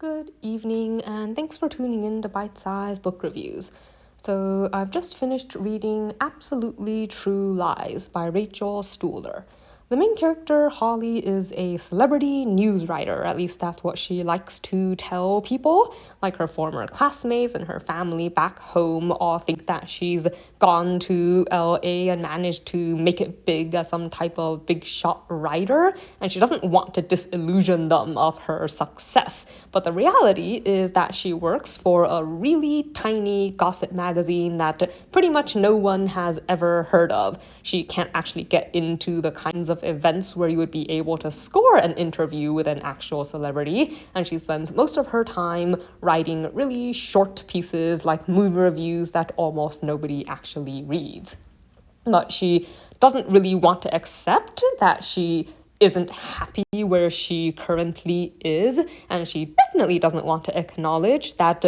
Good evening, and thanks for tuning in to Bite-Sized Book Reviews. So, I've just finished reading Absolutely True Lies by Rachel Stuhler. The main character, Holly, is a celebrity news writer. At least that's what she likes to tell people. Like her former classmates and her family back home all think that she's gone to LA and managed to make it big as some type of big shot writer, and she doesn't want to disillusion them of her success. But the reality is that she works for a really tiny gossip magazine that pretty much no one has ever heard of. She can't actually get into the kinds of events where you would be able to score an interview with an actual celebrity, and she spends most of her time writing really short pieces like movie reviews that almost nobody actually reads. But she doesn't really want to accept that she isn't happy where she currently is, and she definitely doesn't want to acknowledge that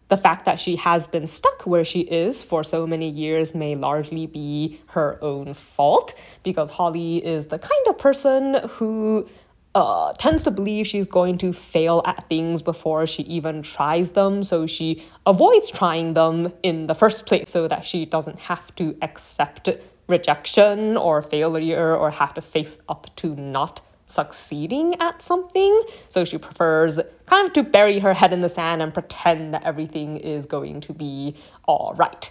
the fact that she has been stuck where she is for so many years may largely be her own fault, because Holly is the kind of person who tends to believe she's going to fail at things before she even tries them, so she avoids trying them in the first place so that she doesn't have to accept rejection or failure or have to face up to not succeeding at something. So she prefers kind of to bury her head in the sand and pretend that everything is going to be all right,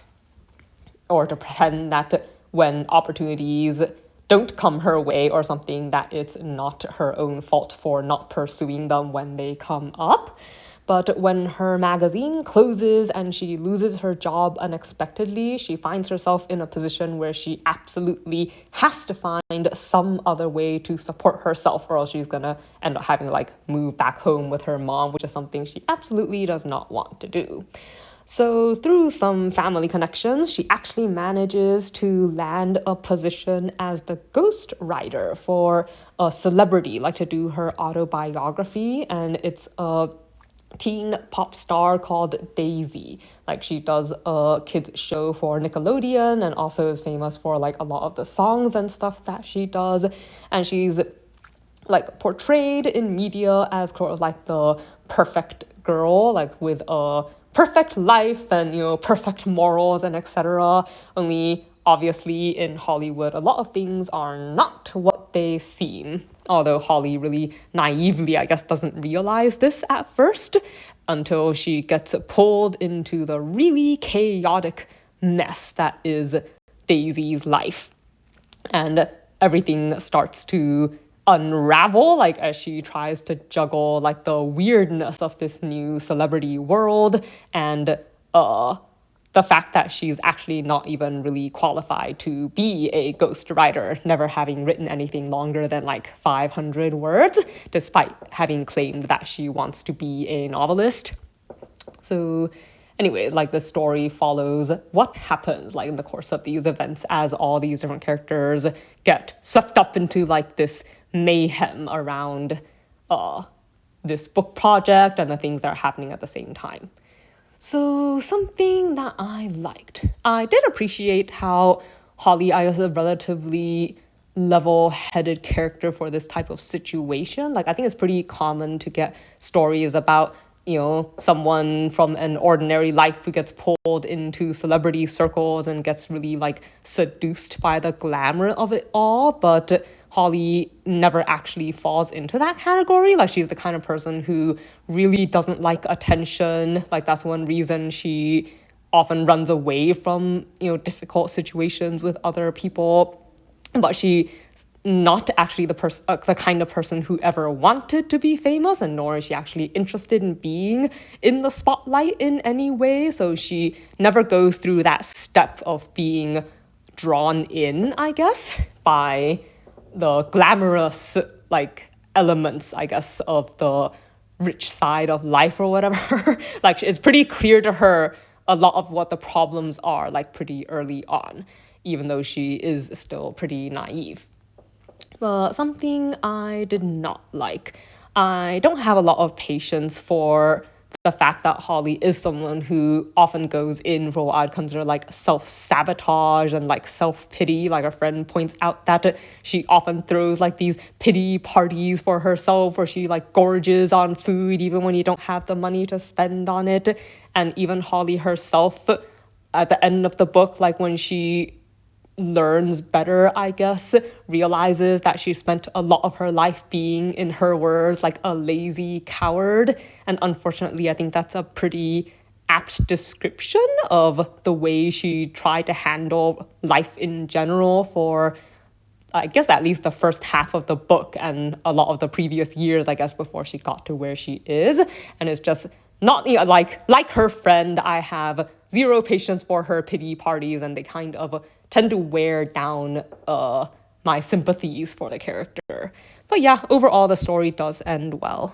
or to pretend that when opportunities don't come her way or something, that it's not her own fault for not pursuing them when they come up. But when her magazine closes and she loses her job unexpectedly, she finds herself in a position where she absolutely has to find some other way to support herself, or else she's gonna end up having to move back home with her mom, which is something she absolutely does not want to do. So through some family connections, she actually manages to land a position as the ghost writer for a celebrity, to do her autobiography, and it's a teen pop star called Daisy. She does a kids show for Nickelodeon and also is famous for a lot of the songs and stuff that she does. And she's portrayed in media as sort of the perfect girl, with a perfect life and perfect morals and etc. Only obviously in Hollywood a lot of things are not what they seem. Although Holly really naively, I guess, doesn't realize this at first until she gets pulled into the really chaotic mess that is Daisy's life. And everything starts to unravel as she tries to juggle the weirdness of this new celebrity world and the fact that she's actually not even really qualified to be a ghost writer, never having written anything longer than 500 words, despite having claimed that she wants to be a novelist. So anyway, the story follows what happens in the course of these events as all these different characters get swept up into this mayhem around this book project and the things that are happening at the same time. So something that I liked. I did appreciate how Holly, I guess, is a relatively level-headed character for this type of situation. I think it's pretty common to get stories about someone from an ordinary life who gets pulled into celebrity circles and gets really seduced by the glamour of it all. But Holly never actually falls into that category. She's the kind of person who really doesn't like attention. That's one reason she often runs away from, difficult situations with other people. But she's not actually the kind of person who ever wanted to be famous, and nor is she actually interested in being in the spotlight in any way. So she never goes through that step of being drawn in, I guess, by the glamorous elements, I guess, of the rich side of life or whatever. It's pretty clear to her a lot of what the problems are pretty early on, even though she is still pretty naive. But something I did not like. I don't have a lot of patience for the fact that Holly is someone who often goes in for what I'd consider like self-sabotage and like self-pity. Like a friend points out that she often throws like these pity parties for herself where she like gorges on food even when you don't have the money to spend on it. And even Holly herself at the end of the book, like when she learns better, I guess, realizes that she spent a lot of her life being, in her words, like a lazy coward. And unfortunately, I think that's a pretty apt description of the way she tried to handle life in general for, I guess, at least the first half of the book and a lot of the previous years, I guess, before she got to where she is. And it's just not, you know, like her friend, I have zero patience for her pity parties, and they kind of tend to wear down my sympathies for the character. But yeah, overall the story does end well.